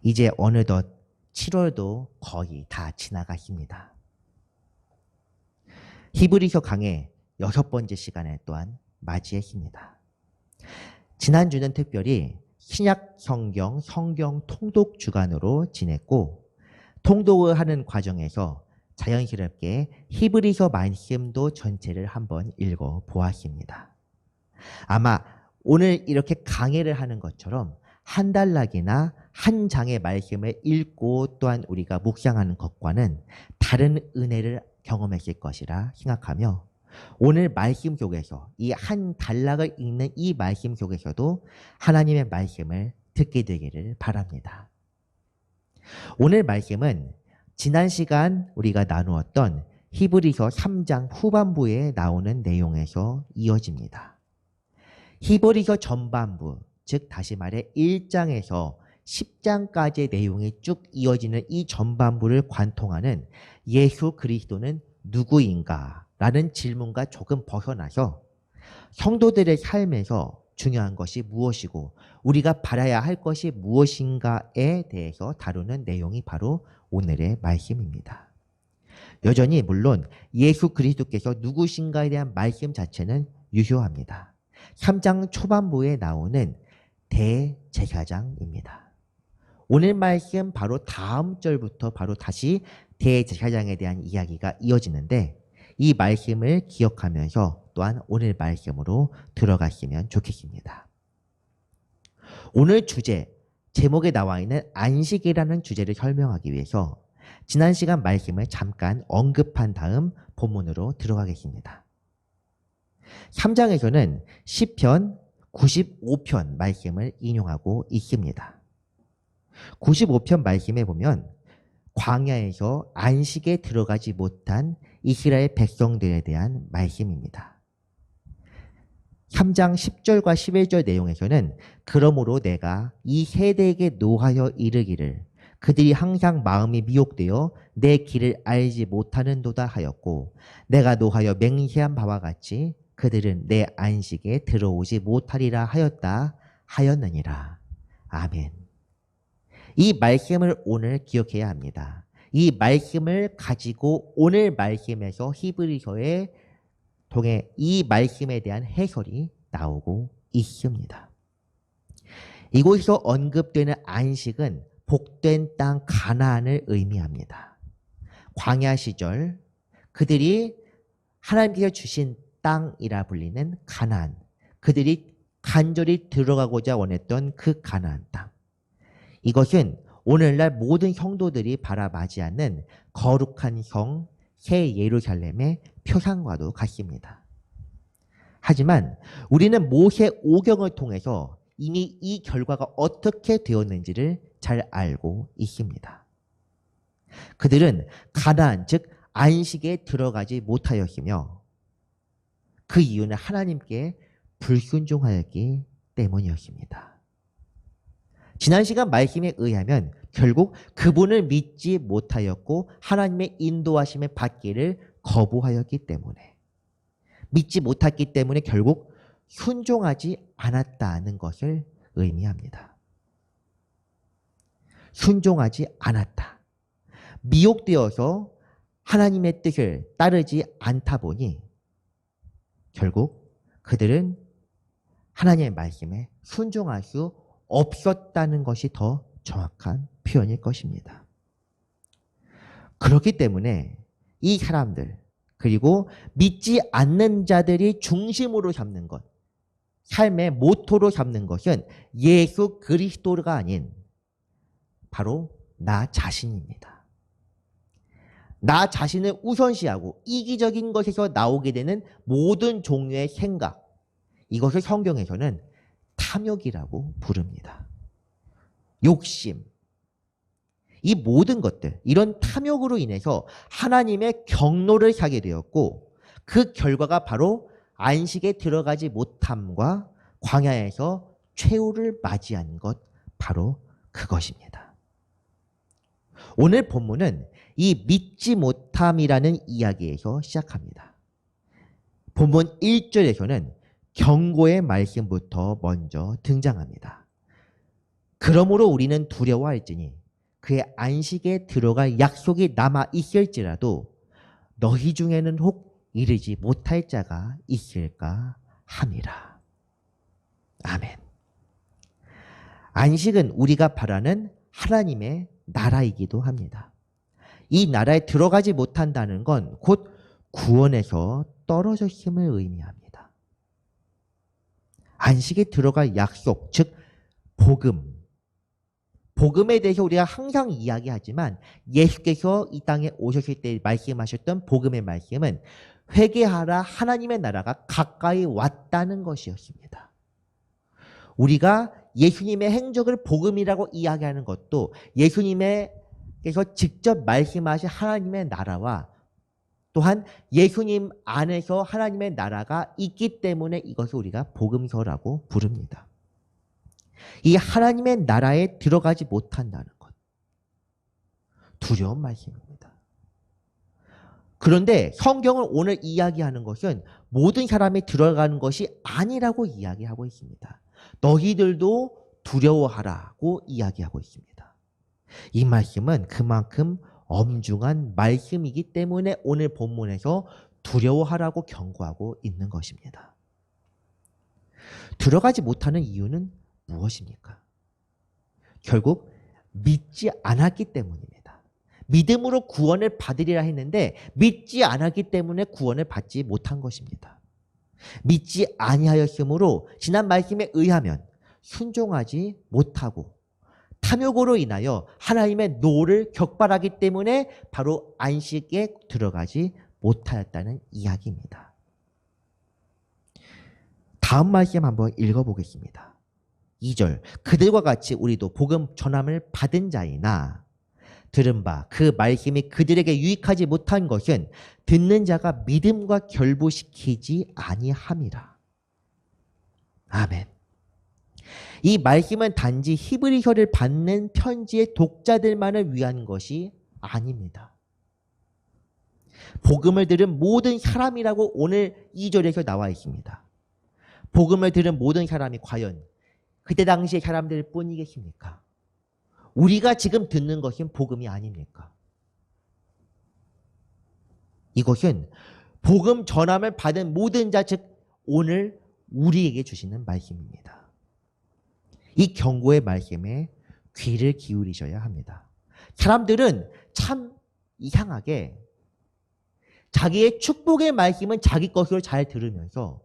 이제 어느덧 7월도 거의 다 지나갔습니다. 히브리서 강의 6번째 시간을 또한 맞이했습니다. 지난주는 특별히 신약 성경 통독 주간으로 지냈고, 통독을 하는 과정에서 자연스럽게 히브리서 말씀도 전체를 한번 읽어 보았습니다. 아마 오늘 이렇게 강의를 하는 것처럼 한 단락이나 한 장의 말씀을 읽고 또한 우리가 묵상하는 것과는 다른 은혜를 경험했을 것이라 생각하며, 오늘 말씀 속에서 이 한 단락을 읽는 이 말씀 속에서도 하나님의 말씀을 듣게 되기를 바랍니다. 오늘 말씀은 지난 시간 우리가 나누었던 히브리서 3장 후반부에 나오는 내용에서 이어집니다. 히브리서 전반부, 즉 다시 말해 1장에서 10장까지의 내용이 쭉 이어지는 이 전반부를 관통하는 예수 그리스도는 누구인가? 라는 질문과 조금 벗어나서 성도들의 삶에서 중요한 것이 무엇이고 우리가 바라야 할 것이 무엇인가에 대해서 다루는 내용이 바로 오늘의 말씀입니다. 여전히 물론 예수 그리스도께서 누구신가에 대한 말씀 자체는 유효합니다. 3장 초반부에 나오는 대제사장입니다. 오늘 말씀 바로 다음 절부터 바로 다시 대제사장에 대한 이야기가 이어지는데, 이 말씀을 기억하면서 또한 오늘 말씀으로 들어갔으면 좋겠습니다. 오늘 주제, 제목에 나와 있는 안식이라는 주제를 설명하기 위해서 지난 시간 말씀을 잠깐 언급한 다음 본문으로 들어가겠습니다. 3장에서는 시편 95편 말씀을 인용하고 있습니다. 95편 말씀에 보면 광야에서 안식에 들어가지 못한 이스라엘 백성들에 대한 말씀입니다. 3장 10절과 11절 내용에서는 그러므로 내가 이 세대에게 노하여 이르기를 그들이 항상 마음이 미혹되어 내 길을 알지 못하는도다 하였고, 내가 노하여 맹세한 바와 같이 그들은 내 안식에 들어오지 못하리라 하였느니라. 아멘. 이 말씀을 오늘 기억해야 합니다. 이 말씀을 가지고 오늘 말씀에서 히브리서에 통해 이 말씀에 대한 해설이 나오고 있습니다. 이곳에서 언급되는 안식은 복된 땅 가나안을 의미합니다. 광야 시절 그들이 하나님께서 주신 땅이라 불리는 가나안, 그들이 간절히 들어가고자 원했던 그 가나안 땅, 이것은 오늘날 모든 성도들이 바라맞이하는 거룩한 성 새 예루살렘의 표상과도 같습니다. 하지만 우리는 모세 오경을 통해서 이미 이 결과가 어떻게 되었는지를 잘 알고 있습니다. 그들은 가나안, 즉 안식에 들어가지 못하였으며 그 이유는 하나님께 불순종하였기 때문이었습니다. 지난 시간 말씀에 의하면 결국 그분을 믿지 못하였고 하나님의 인도하심을 받기를 거부하였기 때문에, 믿지 못했기 때문에 결국 순종하지 않았다는 것을 의미합니다. 순종하지 않았다. 미혹되어서 하나님의 뜻을 따르지 않다 보니 결국 그들은 하나님의 말씀에 순종할 수 없었다는 것이 더 정확한 표현일 것입니다. 그렇기 때문에 이 사람들, 그리고 믿지 않는 자들이 중심으로 삼는 것, 삶의 모토로 삼는 것은 예수 그리스도가 아닌 바로 나 자신입니다. 나 자신을 우선시하고 이기적인 것에서 나오게 되는 모든 종류의 생각, 이것을 성경에서는 탐욕이라고 부릅니다. 욕심. 이 모든 것들, 이런 탐욕으로 인해서 하나님의 경로를 사게 되었고, 그 결과가 바로 안식에 들어가지 못함과 광야에서 최후를 맞이한 것, 바로 그것입니다. 오늘 본문은 이 믿지 못함이라는 이야기에서 시작합니다. 본문 1절에서는 경고의 말씀부터 먼저 등장합니다. 그러므로 우리는 두려워할지니 그의 안식에 들어갈 약속이 남아 있을지라도 너희 중에는 혹 이르지 못할 자가 있을까 함이라. 아멘. 안식은 우리가 바라는 하나님의 나라이기도 합니다. 이 나라에 들어가지 못한다는 건 곧 구원에서 떨어졌음을 의미합니다. 안식에 들어갈 약속, 즉 복음. 복음에 대해서 우리가 항상 이야기하지만 예수께서 이 땅에 오셨을 때 말씀하셨던 복음의 말씀은 회개하라, 하나님의 나라가 가까이 왔다는 것이었습니다. 우리가 예수님의 행적을 복음이라고 이야기하는 것도 예수님께서 직접 말씀하신 하나님의 나라와 또한 예수님 안에서 하나님의 나라가 있기 때문에 이것을 우리가 복음서라고 부릅니다. 이 하나님의 나라에 들어가지 못한다는 것. 두려운 말씀입니다. 그런데 성경을 오늘 이야기하는 것은 모든 사람이 들어가는 것이 아니라고 이야기하고 있습니다. 너희들도 두려워하라고 이야기하고 있습니다. 이 말씀은 그만큼 엄중한 말씀이기 때문에 오늘 본문에서 두려워하라고 경고하고 있는 것입니다. 들어가지 못하는 이유는 무엇입니까? 결국 믿지 않았기 때문입니다. 믿음으로 구원을 받으리라 했는데 믿지 않았기 때문에 구원을 받지 못한 것입니다. 믿지 아니하였으므로 지난 말씀에 의하면 순종하지 못하고 탐욕으로 인하여 하나님의 노를 격발하기 때문에 바로 안식에 들어가지 못하였다는 이야기입니다. 다음 말씀 한번 읽어보겠습니다. 2절, 그들과 같이 우리도 복음 전함을 받은 자이나 들은 바 그 말씀이 그들에게 유익하지 못한 것은 듣는 자가 믿음과 결부시키지 아니함이라. 아멘. 이 말씀은 단지 히브리서를 받는 편지의 독자들만을 위한 것이 아닙니다. 복음을 들은 모든 사람이라고 오늘 2절에서 나와 있습니다. 복음을 들은 모든 사람이 과연 그때 당시의 사람들 뿐이겠습니까? 우리가 지금 듣는 것은 복음이 아닙니까? 이것은 복음 전함을 받은 모든 자, 즉 오늘 우리에게 주시는 말씀입니다. 이 경고의 말씀에 귀를 기울이셔야 합니다. 사람들은 참 이상하게 자기의 축복의 말씀은 자기 것으로 잘 들으면서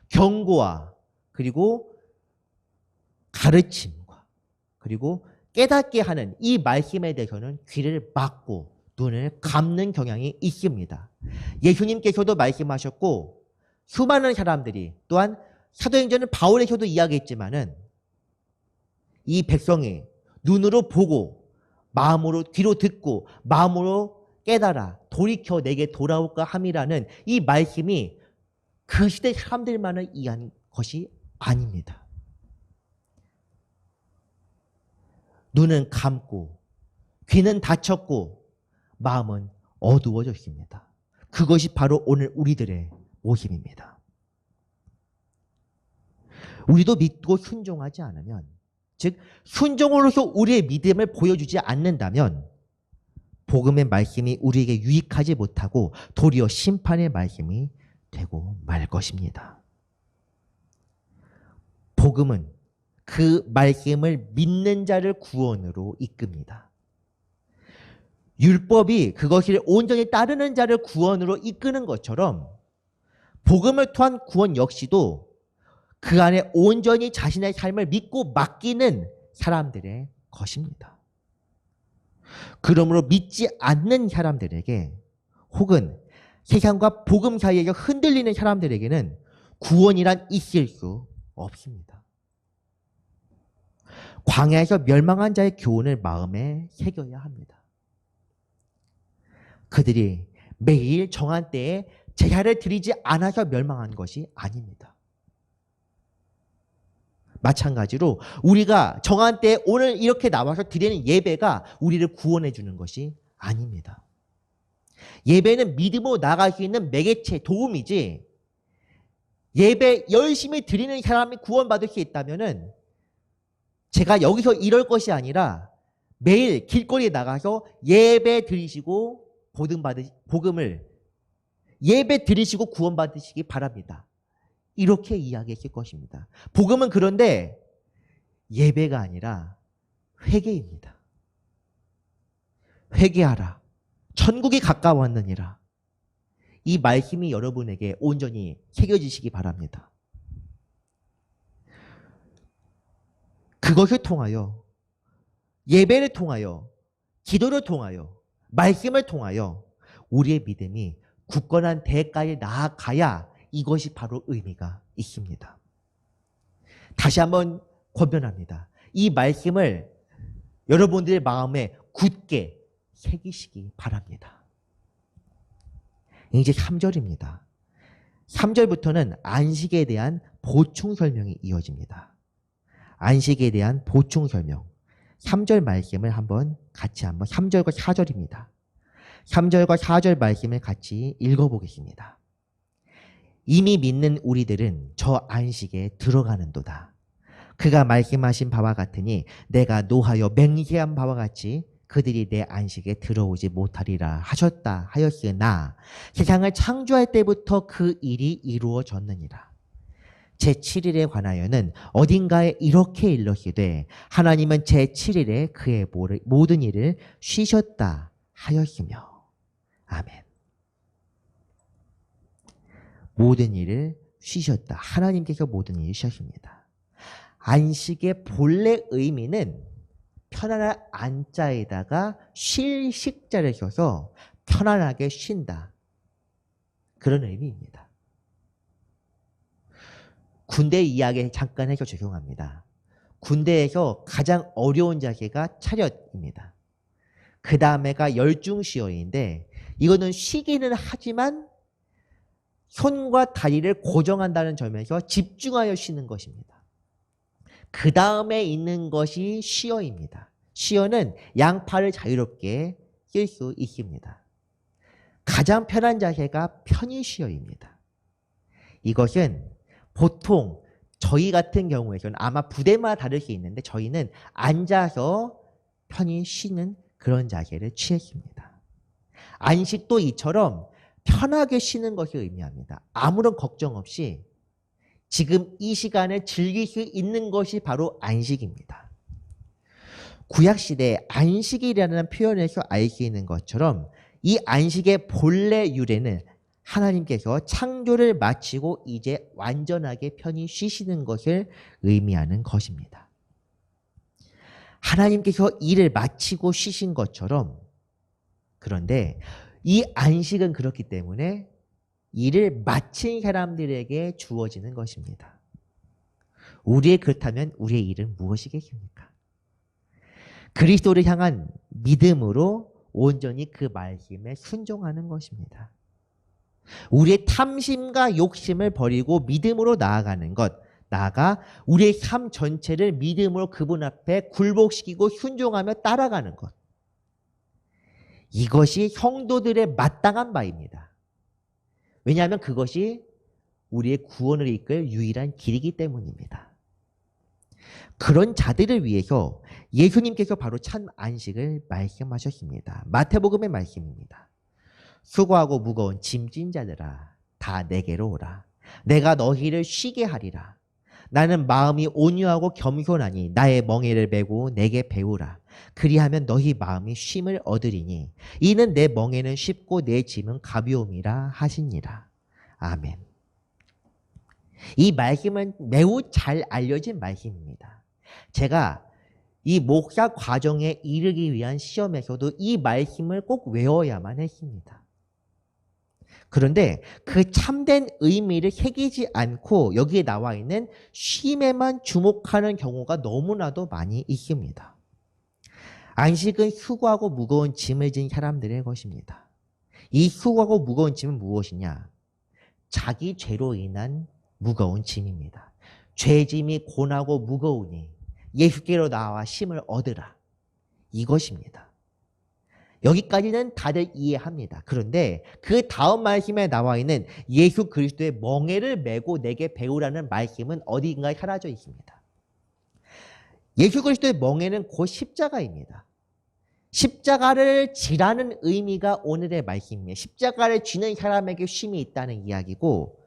경고와 그리고 가르침과 그리고 깨닫게 하는 이 말씀에 대해서는 귀를 막고 눈을 감는 경향이 있습니다. 예수님께서도 말씀하셨고 수많은 사람들이 또한 사도행전은 바울에서도 이야기했지만은 이 백성이 눈으로 보고 마음으로 귀로 듣고 마음으로 깨달아 돌이켜 내게 돌아올까 함이라는 이 말씀이 그 시대 사람들만을 위한 것이 아닙니다. 눈은 감고 귀는 닫혔고 마음은 어두워졌습니다. 그것이 바로 오늘 우리들의 모습입니다. 우리도 믿고 순종하지 않으면, 즉 순종으로서 우리의 믿음을 보여주지 않는다면 복음의 말씀이 우리에게 유익하지 못하고 도리어 심판의 말씀이 되고 말 것입니다. 복음은 그 말씀을 믿는 자를 구원으로 이끕니다. 율법이 그것을 온전히 따르는 자를 구원으로 이끄는 것처럼 복음을 통한 구원 역시도 그 안에 온전히 자신의 삶을 믿고 맡기는 사람들의 것입니다. 그러므로 믿지 않는 사람들에게 혹은 세상과 복음 사이에서 흔들리는 사람들에게는 구원이란 있을 수 없습니다. 광야에서 멸망한 자의 교훈을 마음에 새겨야 합니다. 그들이 매일 정한 때에 제사를 드리지 않아서 멸망한 것이 아닙니다. 마찬가지로 우리가 정한 때에 오늘 이렇게 나와서 드리는 예배가 우리를 구원해 주는 것이 아닙니다. 예배는 믿음으로 나아갈 수 있는 매개체, 도움이지 예배 열심히 드리는 사람이 구원받을 수 있다면은 제가 여기서 이럴 것이 아니라 매일 길거리에 나가서 예배 드리시고 복음을 예배 드리시고 구원 받으시기 바랍니다. 이렇게 이야기했을 것입니다. 복음은 그런데 예배가 아니라 회개입니다. 회개하라. 천국이 가까웠느니라. 이 말씀이 여러분에게 온전히 새겨지시기 바랍니다. 그것을 통하여 예배를 통하여 기도를 통하여 말씀을 통하여 우리의 믿음이 굳건한 대가에 나아가야 이것이 바로 의미가 있습니다. 다시 한번 권면합니다. 이 말씀을 여러분들의 마음에 굳게 새기시기 바랍니다. 이제 3절입니다. 3절부터는 안식에 대한 보충 설명이 이어집니다. 안식에 대한 보충 설명. 3절 말씀을 같이 3절과 4절입니다. 3절과 4절 말씀을 같이 읽어보겠습니다. 이미 믿는 우리들은 저 안식에 들어가는도다. 그가 말씀하신 바와 같으니 내가 노하여 맹세한 바와 같이 그들이 내 안식에 들어오지 못하리라 하셨다 하였으나 세상을 창조할 때부터 그 일이 이루어졌느니라. 제7일에 관하여는 어딘가에 이렇게 일렀으되 하나님은 제7일에 그의 모든 일을 쉬셨다 하였으며. 아멘. 모든 일을 쉬셨다. 하나님께서 모든 일을 쉬셨습니다. 안식의 본래 의미는 편안한 안자에다가 쉴 식자를 써서 편안하게 쉰다. 그런 의미입니다. 군대 이야기 잠깐 해서 죄송합니다. 군대에서 가장 어려운 자세가 차렷입니다. 그 다음에가 열중시어인데 이거는 쉬기는 하지만 손과 다리를 고정한다는 점에서 집중하여 쉬는 것입니다. 그 다음에 있는 것이 시어입니다. 시어는 양팔을 자유롭게 쓸 수 있습니다. 가장 편한 자세가 편히 시어입니다. 이것은 보통 저희 같은 경우에는 아마 부대마다 다를 수 있는데 저희는 앉아서 편히 쉬는 그런 자세를 취했습니다. 안식도 이처럼 편하게 쉬는 것을 의미합니다. 아무런 걱정 없이 지금 이 시간을 즐길 수 있는 것이 바로 안식입니다. 구약시대에 안식이라는 표현에서 알 수 있는 것처럼 이 안식의 본래 유래는 하나님께서 창조를 마치고 이제 완전하게 편히 쉬시는 것을 의미하는 것입니다. 하나님께서 일을 마치고 쉬신 것처럼 그런데 이 안식은 그렇기 때문에 일을 마친 사람들에게 주어지는 것입니다. 그렇다면 우리의 일은 무엇이겠습니까? 그리스도를 향한 믿음으로 온전히 그 말씀에 순종하는 것입니다. 우리의 탐심과 욕심을 버리고 믿음으로 나아가는 것, 나아가 우리의 삶 전체를 믿음으로 그분 앞에 굴복시키고 순종하며 따라가는 것. 이것이 성도들의 마땅한 바입니다. 왜냐하면 그것이 우리의 구원을 이끌 유일한 길이기 때문입니다. 그런 자들을 위해서 예수님께서 바로 참 안식을 말씀하셨습니다. 마태복음의 말씀입니다. 수고하고 무거운 짐진 자들아 다 내게로 오라. 내가 너희를 쉬게 하리라. 나는 마음이 온유하고 겸손하니 나의 멍에를 메고 내게 배우라. 그리하면 너희 마음이 쉼을 얻으리니 이는 내 멍에는 쉽고 내 짐은 가벼움이라 하시니라. 아멘. 이 말씀은 매우 잘 알려진 말씀입니다. 제가 이 목사 과정에 이르기 위한 시험에서도 이 말씀을 꼭 외워야만 했습니다. 그런데 그 참된 의미를 새기지 않고 여기에 나와 있는 쉼에만 주목하는 경우가 너무나도 많이 있습니다. 안식은 수고하고 무거운 짐을 진 사람들의 것입니다. 이 수고하고 무거운 짐은 무엇이냐? 자기 죄로 인한 무거운 짐입니다. 죄짐이 고나고 무거우니 예수께로 나와 쉼을 얻으라. 이것입니다. 여기까지는 다들 이해합니다. 그런데 그 다음 말씀에 나와 있는 예수 그리스도의 멍에를 메고 내게 배우라는 말씀은 어디인가에 사라져 있습니다. 예수 그리스도의 멍에는 곧 십자가입니다. 십자가를 지라는 의미가 오늘의 말씀이에요. 십자가를 지는 사람에게 쉼이 있다는 이야기고,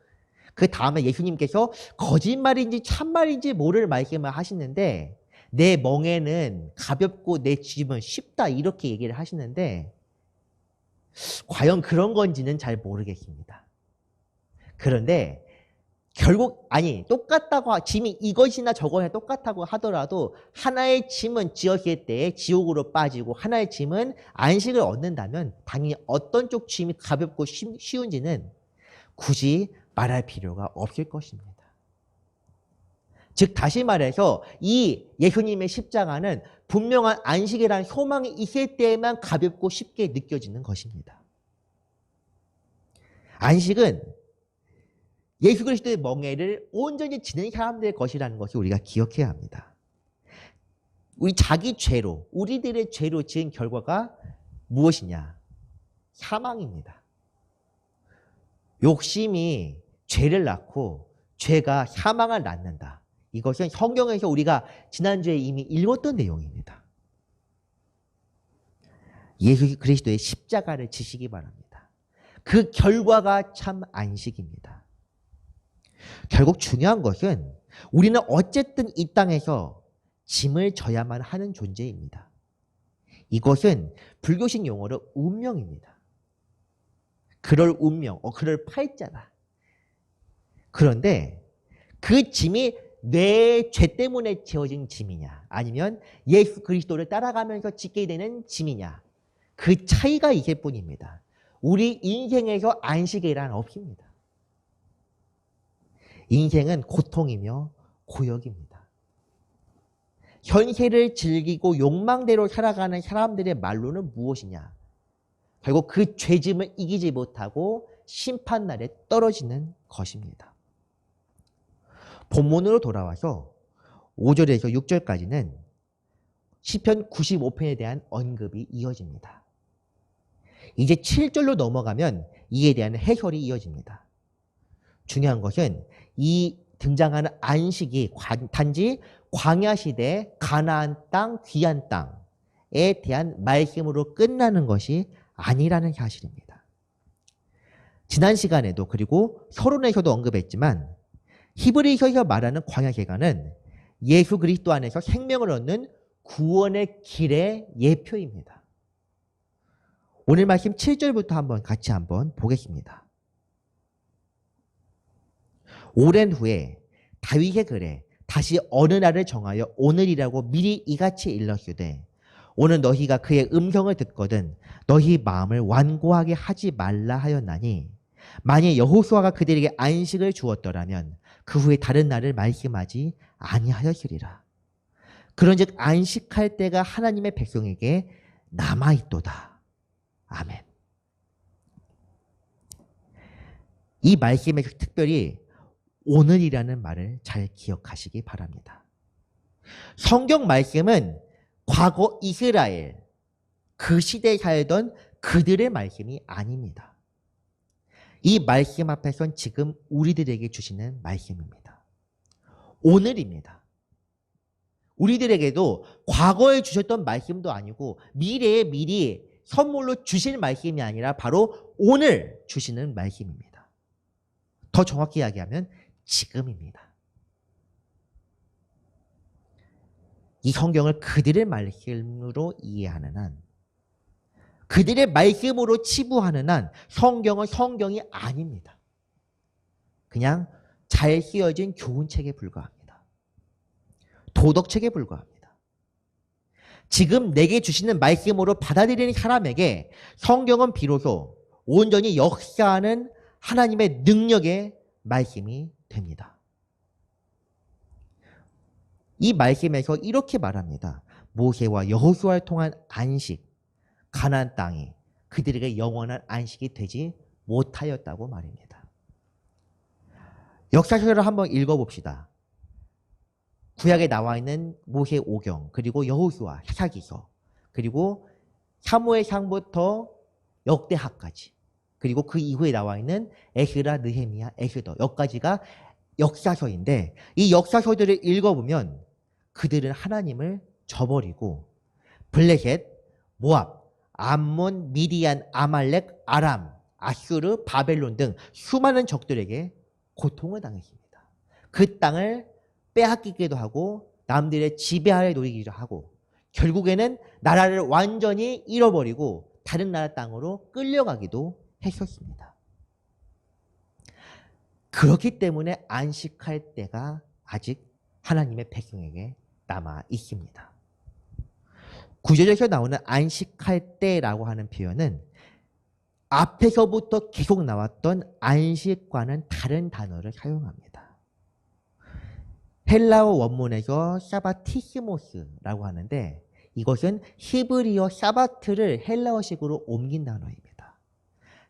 그 다음에 예수님께서 거짓말인지 참말인지 모를 말씀을 하시는데, 내 멍에는 가볍고 내 짐은 쉽다, 이렇게 얘기를 하시는데 과연 그런 건지는 잘 모르겠습니다. 그런데 결국 똑같다고, 짐이 이것이나 저것이나 똑같다고 하더라도 하나의 짐은 지었을 때 지옥으로 빠지고 하나의 짐은 안식을 얻는다면 당연히 어떤 쪽 짐이 가볍고 쉬운지는 굳이 말할 필요가 없을 것입니다. 즉 다시 말해서 이 예수님의 십자가는 분명한 안식이라는 소망이 있을 때에만 가볍고 쉽게 느껴지는 것입니다. 안식은 예수 그리스도의 멍에를 온전히 지는 사람들의 것이라는 것을 우리가 기억해야 합니다. 우리들의 죄로 지은 결과가 무엇이냐? 사망입니다. 욕심이 죄를 낳고 죄가 사망을 낳는다. 이것은 성경에서 우리가 지난주에 이미 읽었던 내용입니다. 예수 그리스도의 십자가를 지시기 바랍니다. 그 결과가 참 안식입니다. 결국 중요한 것은 우리는 어쨌든 이 땅에서 짐을 져야만 하는 존재입니다. 이것은 불교식 용어로 운명입니다. 그럴 운명, 그럴 팔자다. 그런데 그 짐이 내 죄 때문에 지어진 짐이냐, 아니면 예수 그리스도를 따라가면서 짓게 되는 짐이냐, 그 차이가 있을 뿐입니다. 우리 인생에서 안식이란 없습니다. 인생은 고통이며 고역입니다. 현세를 즐기고 욕망대로 살아가는 사람들의 말로는 무엇이냐? 결국 그 죄짐을 이기지 못하고 심판날에 떨어지는 것입니다. 본문으로 돌아와서 5절에서 6절까지는 시편 95편에 대한 언급이 이어집니다. 이제 7절로 넘어가면 이에 대한 해설이 이어집니다. 중요한 것은 이 등장하는 안식이 단지 광야시대 가나안 땅, 귀한 땅에 대한 말씀으로 끝나는 것이 아니라는 사실입니다. 지난 시간에도 그리고 서론에서도 언급했지만 히브리서에서 말하는 광야세가는 예수 그리스도 안에서 생명을 얻는 구원의 길의 예표입니다. 오늘 말씀 7절부터 같이 보겠습니다. 오랜 후에 다윗의 글에 다시 어느 날을 정하여 오늘이라고 미리 이같이 일렀으되 오늘 너희가 그의 음성을 듣거든 너희 마음을 완고하게 하지 말라 하였나니 만일 여호수아가 그들에게 안식을 주었더라면 그 후에 다른 날을 말씀하지 아니하였으리라. 그런즉 안식할 때가 하나님의 백성에게 남아있도다. 아멘. 이 말씀에서 특별히 오늘이라는 말을 잘 기억하시기 바랍니다. 성경 말씀은 과거 이스라엘, 그 시대에 살던 그들의 말씀이 아닙니다. 이 말씀 앞에선 지금 우리들에게 주시는 말씀입니다. 오늘입니다. 우리들에게도 과거에 주셨던 말씀도 아니고 미래에 미리 선물로 주실 말씀이 아니라 바로 오늘 주시는 말씀입니다. 더 정확히 이야기하면 지금입니다. 이 성경을 그들의 말씀으로 이해하는 한, 그들의 말씀으로 치부하는 한 성경은 성경이 아닙니다. 그냥 잘 쓰여진 교훈책에 불과합니다. 도덕책에 불과합니다. 지금 내게 주시는 말씀으로 받아들이는 사람에게 성경은 비로소 온전히 역사하는 하나님의 능력의 말씀이 됩니다. 이 말씀에서 이렇게 말합니다. 모세와 여호수아를 통한 안식, 가나안 땅이 그들에게 영원한 안식이 되지 못하였다고 말입니다. 역사서를 한번 읽어봅시다. 구약에 나와 있는 모세 오경, 그리고 여호수아, 사사기서, 그리고 사무엘상부터 역대하까지, 그리고 그 이후에 나와 있는 에스라, 느헤미야, 에스더, 여기까지가 역사서인데 이 역사서들을 읽어보면 그들은 하나님을 저버리고 블레셋, 모압, 암몬, 미디안, 아말렉, 아람, 아슈르, 바벨론 등 수많은 적들에게 고통을 당했습니다. 그 땅을 빼앗기기도 하고 남들의 지배하에 놓이기도 하고 결국에는 나라를 완전히 잃어버리고 다른 나라 땅으로 끌려가기도 했었습니다. 그렇기 때문에 안식할 때가 아직 하나님의 백성에게 남아 있습니다. 구절에서 나오는 안식할 때라고 하는 표현은 앞에서부터 계속 나왔던 안식과는 다른 단어를 사용합니다. 헬라어 원문에서 샤바티시모스라고 하는데 이것은 히브리어 샤바트를 헬라어식으로 옮긴 단어입니다.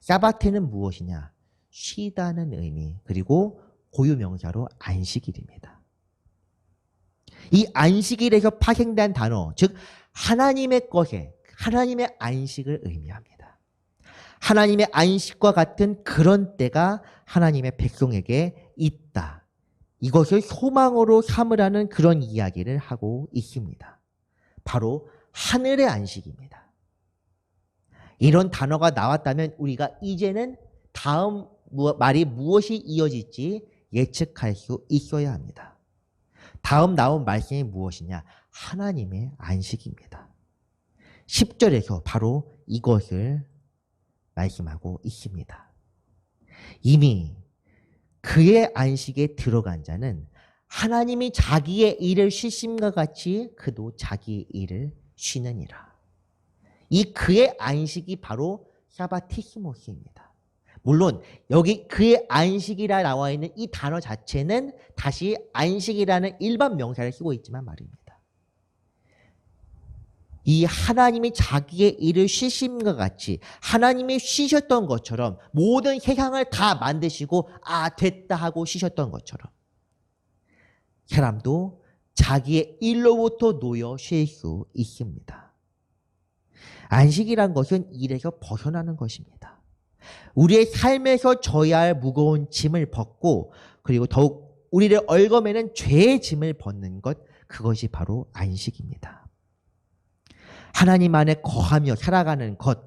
샤바트는 무엇이냐? 쉬다는 의미, 그리고 고유명사로 안식일입니다. 이 안식일에서 파생된 단어, 즉 하나님의 것에 하나님의 안식을 의미합니다. 하나님의 안식과 같은 그런 때가 하나님의 백성에게 있다. 이것을 소망으로 삼으라는 그런 이야기를 하고 있습니다. 바로 하늘의 안식입니다. 이런 단어가 나왔다면 우리가 이제는 다음 말이 무엇이 이어질지 예측할 수 있어야 합니다. 다음 나온 말씀이 무엇이냐? 하나님의 안식입니다. 10절에서 바로 이것을 말씀하고 있습니다. 이미 그의 안식에 들어간 자는 하나님이 자기의 일을 쉬심과 같이 그도 자기의 일을 쉬느니라. 이 그의 안식이 바로 샤바티시모스입니다. 물론 여기 그의 안식이라 나와 있는 이 단어 자체는 다시 안식이라는 일반 명사를 쓰고 있지만 말입니다. 이 하나님이 자기의 일을 쉬심과 같이 하나님이 쉬셨던 것처럼 모든 세상을 다 만드시고 됐다 하고 쉬셨던 것처럼 사람도 자기의 일로부터 놓여 쉴 수 있습니다. 안식이란 것은 일에서 벗어나는 것입니다. 우리의 삶에서 져야 할 무거운 짐을 벗고 그리고 더욱 우리를 얽어매는 죄의 짐을 벗는 것, 그것이 바로 안식입니다. 하나님 안에 거하며 살아가는 것,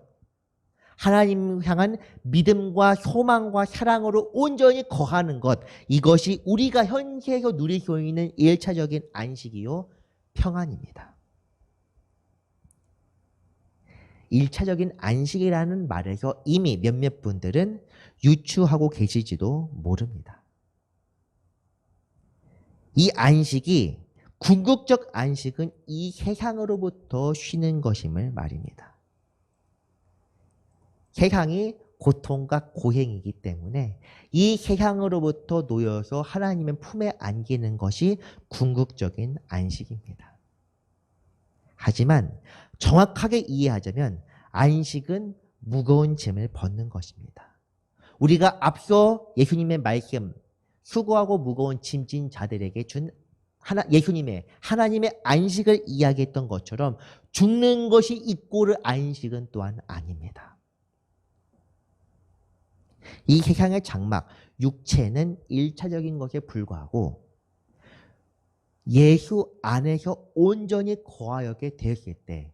하나님 향한 믿음과 소망과 사랑으로 온전히 거하는 것, 이것이 우리가 현세에서 누릴 수 있는 1차적인 안식이요 평안입니다. 1차적인 안식이라는 말에서 이미 몇몇 분들은 유추하고 계실지도 모릅니다. 이 안식이 궁극적 안식은 이 세상으로부터 쉬는 것임을 말입니다. 세상이 고통과 고행이기 때문에 이 세상으로부터 놓여서 하나님의 품에 안기는 것이 궁극적인 안식입니다. 하지만 정확하게 이해하자면 안식은 무거운 짐을 벗는 것입니다. 우리가 앞서 예수님의 말씀, 수고하고 무거운 짐진 자들에게 준 예수님의 하나님의 안식을 이야기했던 것처럼 죽는 것이 이꼬르 안식은 또한 아닙니다. 이 세상의 장막, 육체는 1차적인 것에 불과하고 예수 안에서 온전히 거하게 되었을 때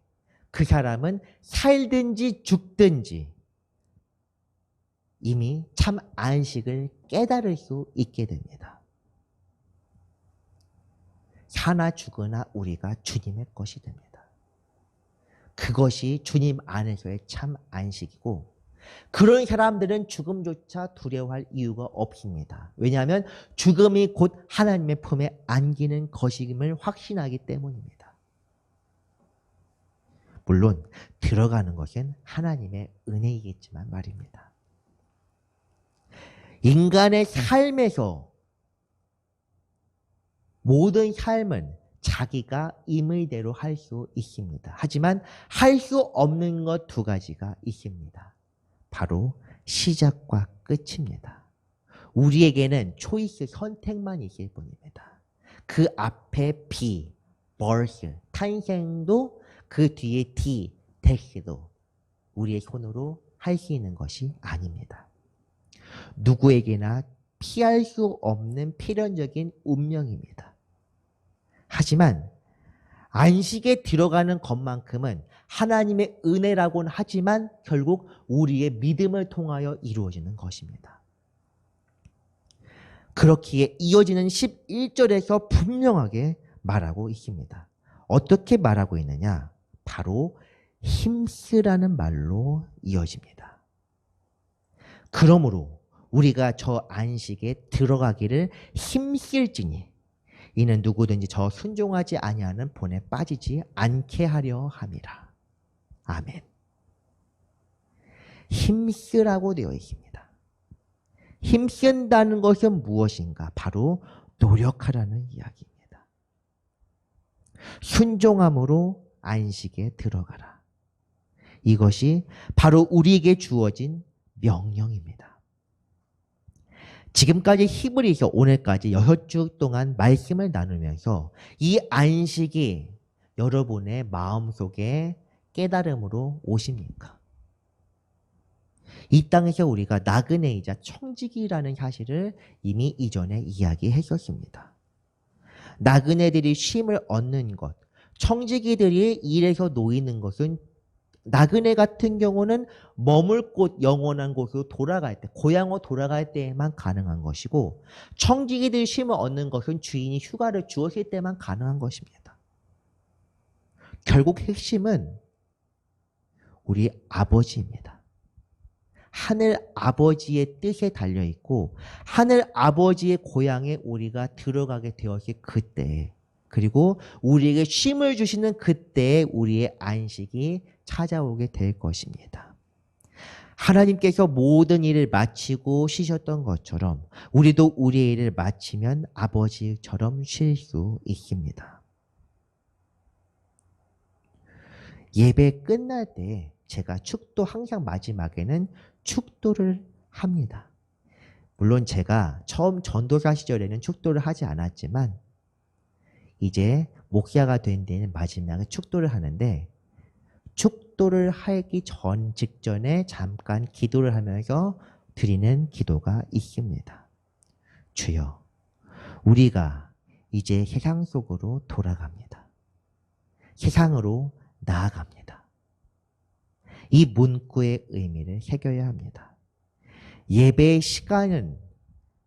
그 사람은 살든지 죽든지 이미 참 안식을 깨달을 수 있게 됩니다. 사나 죽으나 우리가 주님의 것이 됩니다. 그것이 주님 안에서의 참 안식이고 그런 사람들은 죽음조차 두려워할 이유가 없습니다. 왜냐하면 죽음이 곧 하나님의 품에 안기는 것임을 확신하기 때문입니다. 물론 들어가는 것은 하나님의 은혜이겠지만 말입니다. 인간의 삶에서 모든 삶은 자기가 임의대로 할 수 있습니다. 하지만 할 수 없는 것 두 가지가 있습니다. 바로 시작과 끝입니다. 우리에게는 초이스, 선택만 있을 뿐입니다. 그 앞에 B, birth, 탄생도 그 뒤에 D, death도 우리의 손으로 할 수 있는 것이 아닙니다. 누구에게나 피할 수 없는 필연적인 운명입니다. 하지만 안식에 들어가는 것만큼은 하나님의 은혜라고는 하지만 결국 우리의 믿음을 통하여 이루어지는 것입니다. 그렇기에 이어지는 11절에서 분명하게 말하고 있습니다. 어떻게 말하고 있느냐? 바로 힘쓰라는 말로 이어집니다. 그러므로 우리가 저 안식에 들어가기를 힘쓸지니 이는 누구든지 저 순종하지 아니하는 본에 빠지지 않게 하려 함이라. 아멘. 힘쓰라고 되어 있습니다. 힘쓴다는 것은 무엇인가? 바로 노력하라는 이야기입니다. 순종함으로 안식에 들어가라. 이것이 바로 우리에게 주어진 명령입니다. 지금까지 히브리서 오늘까지 6주 동안 말씀을 나누면서 이 안식이 여러분의 마음속에 깨달음으로 오십니까? 이 땅에서 우리가 나그네이자 청지기라는 사실을 이미 이전에 이야기했었습니다. 나그네들이 쉼을 얻는 것, 청지기들이 일에서 놓이는 것은 나그네 같은 경우는 머물 곳, 영원한 곳으로 돌아갈 때, 고향으로 돌아갈 때에만 가능한 것이고, 청지기들이 쉼을 얻는 것은 주인이 휴가를 주었을 때만 가능한 것입니다. 결국 핵심은 우리 아버지입니다. 하늘 아버지의 뜻에 달려있고 하늘 아버지의 고향에 우리가 들어가게 되었을 그때, 그리고 우리에게 쉼을 주시는 그때에 우리의 안식이 찾아오게 될 것입니다. 하나님께서 모든 일을 마치고 쉬셨던 것처럼 우리도 우리의 일을 마치면 아버지처럼 쉴 수 있습니다. 예배 끝날 때 제가 축도 항상 마지막에는 축도를 합니다. 물론 제가 처음 전도사 시절에는 축도를 하지 않았지만 이제 목사가 된 데는 마지막에 축도를 하는데, 축도를 하기 직전에 잠깐 기도를 하면서 드리는 기도가 있습니다. 주여, 우리가 이제 세상 속으로 돌아갑니다. 세상으로 나아갑니다. 이 문구의 의미를 새겨야 합니다. 예배의 시간은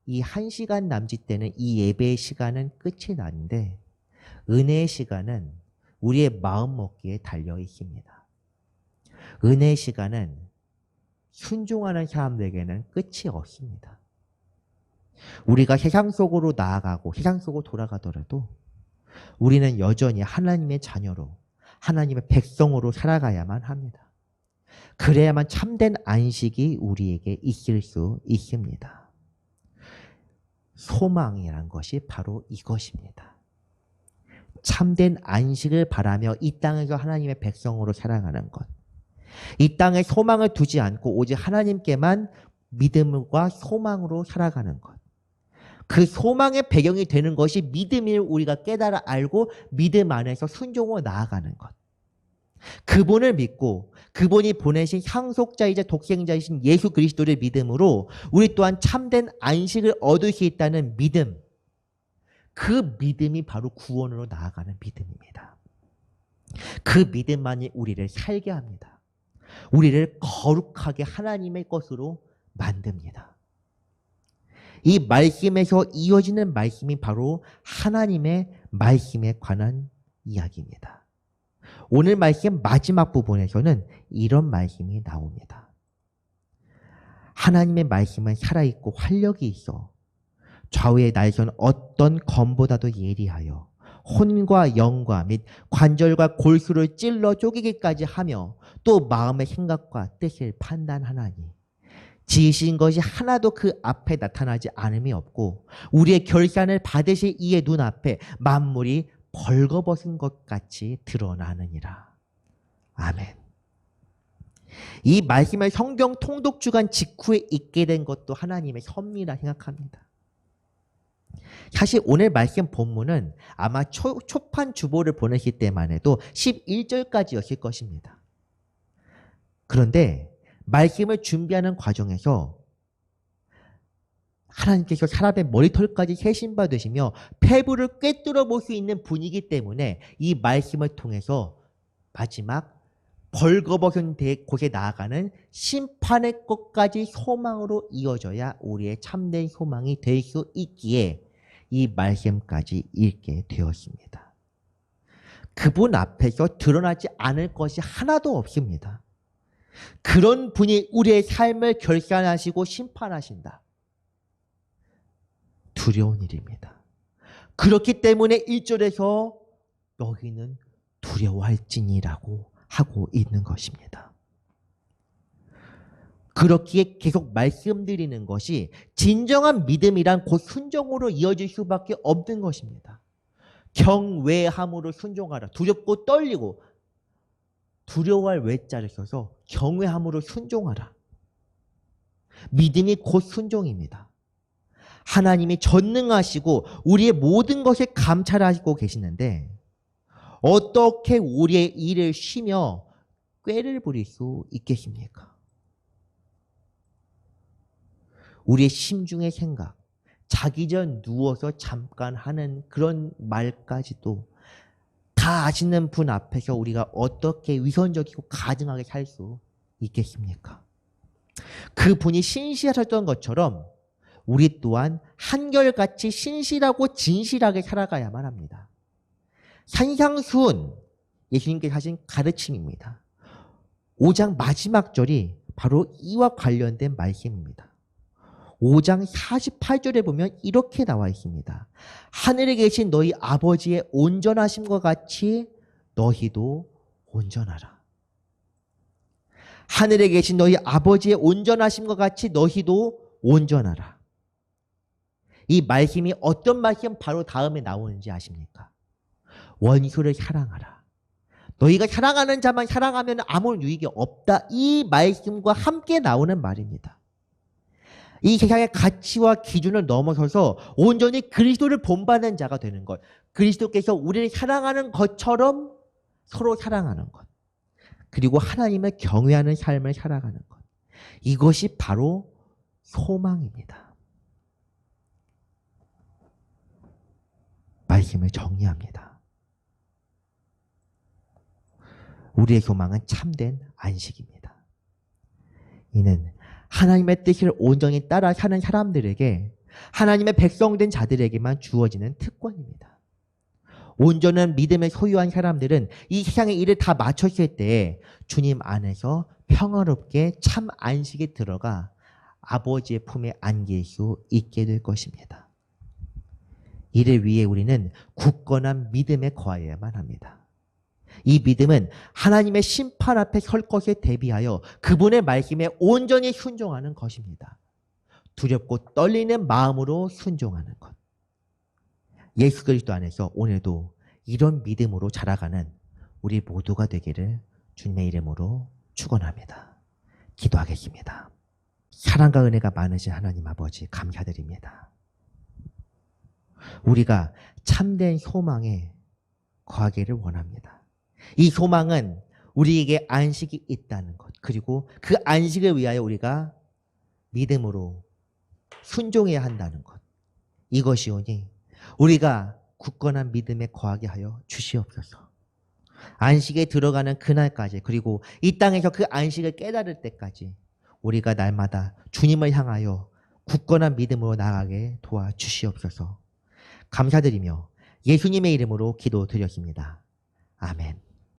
이 1시간 남짓 되는 이 예배의 시간은 끝이 나는데 은혜의 시간은 우리의 마음 먹기에 달려 있습니다. 은혜의 시간은 순종하는 사람들에게는 끝이 없습니다. 우리가 세상 속으로 나아가고 세상 속으로 돌아가더라도 우리는 여전히 하나님의 자녀로, 하나님의 백성으로 살아가야만 합니다. 그래야만 참된 안식이 우리에게 있을 수 있습니다. 소망이란 것이 바로 이것입니다. 참된 안식을 바라며 이 땅에서 하나님의 백성으로 살아가는 것. 이 땅에 소망을 두지 않고 오직 하나님께만 믿음과 소망으로 살아가는 것. 그 소망의 배경이 되는 것이 믿음을 우리가 깨달아 알고 믿음 안에서 순종으로 나아가는 것. 그분을 믿고 그분이 보내신 상속자이자 독생자이신 예수 그리스도를 믿음으로 우리 또한 참된 안식을 얻을 수 있다는 믿음. 그 믿음이 바로 구원으로 나아가는 믿음입니다. 그 믿음만이 우리를 살게 합니다. 우리를 거룩하게 하나님의 것으로 만듭니다. 이 말씀에서 이어지는 말씀이 바로 하나님의 말씀에 관한 이야기입니다. 오늘 말씀 마지막 부분에서는 이런 말씀이 나옵니다. 하나님의 말씀은 살아있고 활력이 있어 좌우의 날선 어떤 검보다도 예리하여 혼과 영과 및 관절과 골수를 찔러 쪼개기까지 하며 또 마음의 생각과 뜻을 판단하나니 지으신 것이 하나도 그 앞에 나타나지 않음이 없고 우리의 결산을 받으실 이의 눈앞에 만물이 벌거벗은 것 같이 드러나느니라. 아멘. 이 말씀을 성경 통독 주간 직후에 읽게 된 것도 하나님의 섭리라 생각합니다. 사실 오늘 말씀 본문은 아마 초판 주보를 보내실 때만 해도 11절까지였을 것입니다. 그런데 말씀을 준비하는 과정에서 하나님께서 사람의 머리털까지 세신 바 되시며 폐부를 꿰뚫어 볼 수 있는 분이기 때문에 이 말씀을 통해서 마지막 벌거벗은 곳에 나아가는 심판의 것까지 소망으로 이어져야 우리의 참된 소망이 될 수 있기에 이 말씀까지 읽게 되었습니다. 그분 앞에서 드러나지 않을 것이 하나도 없습니다. 그런 분이 우리의 삶을 결산하시고 심판하신다. 두려운 일입니다. 그렇기 때문에 1절에서 너희는 두려워할지니라고 하고 있는 것입니다. 그렇기에 계속 말씀드리는 것이 진정한 믿음이란 곧 순종으로 이어질 수밖에 없는 것입니다. 경외함으로 순종하라. 두렵고 떨리고 두려워할 외자를 써서 경외함으로 순종하라. 믿음이 곧 순종입니다. 하나님이 전능하시고 우리의 모든 것을 감찰하시고 계시는데 어떻게 우리의 일을 쉬며 꾀를 부릴 수 있겠습니까? 우리의 심중의 생각, 자기 전 누워서 잠깐 하는 그런 말까지도 다 아시는 분 앞에서 우리가 어떻게 위선적이고 가증하게 살 수 있겠습니까? 그 분이 신실하셨던 것처럼 우리 또한 한결같이 신실하고 진실하게 살아가야만 합니다. 산상수훈, 예수님께서 하신 가르침입니다. 5장 마지막 절이 바로 이와 관련된 말씀입니다. 5장 48절에 보면 이렇게 나와 있습니다. 하늘에 계신 너희 아버지의 온전하심과 같이 너희도 온전하라. 하늘에 계신 너희 아버지의 온전하심과 같이 너희도 온전하라. 이 말씀이 어떤 말씀 바로 다음에 나오는지 아십니까? 원수를 사랑하라. 너희가 사랑하는 자만 사랑하면 아무 유익이 없다. 이 말씀과 함께 나오는 말입니다. 이 세상의 가치와 기준을 넘어서서 온전히 그리스도를 본받는 자가 되는 것. 그리스도께서 우리를 사랑하는 것처럼 서로 사랑하는 것. 그리고 하나님을 경외하는 삶을 살아가는 것. 이것이 바로 소망입니다. 말씀을 정리합니다. 우리의 소망은 참된 안식입니다. 이는 하나님의 뜻을 온전히 따라 사는 사람들에게, 하나님의 백성된 자들에게만 주어지는 특권입니다. 온전한 믿음을 소유한 사람들은 이 세상의 일을 다 마쳤을 때에 주님 안에서 평화롭게 참 안식에 들어가 아버지의 품에 안길 수 있게 될 것입니다. 이를 위해 우리는 굳건한 믿음에 거하여야만 합니다. 이 믿음은 하나님의 심판 앞에 설 것에 대비하여 그분의 말씀에 온전히 순종하는 것입니다. 두렵고 떨리는 마음으로 순종하는 것. 예수 그리스도 안에서 오늘도 이런 믿음으로 자라가는 우리 모두가 되기를 주님의 이름으로 축원합니다. 기도하겠습니다. 사랑과 은혜가 많으신 하나님 아버지 감사드립니다. 우리가 참된 소망에 거하기를 원합니다. 이 소망은 우리에게 안식이 있다는 것, 그리고 그 안식을 위하여 우리가 믿음으로 순종해야 한다는 것. 이것이오니 우리가 굳건한 믿음에 거하게 하여 주시옵소서. 안식에 들어가는 그날까지, 그리고 이 땅에서 그 안식을 깨달을 때까지 우리가 날마다 주님을 향하여 굳건한 믿음으로 나아가게 도와주시옵소서. 감사드리며 예수님의 이름으로 기도드렸습니다. 아멘.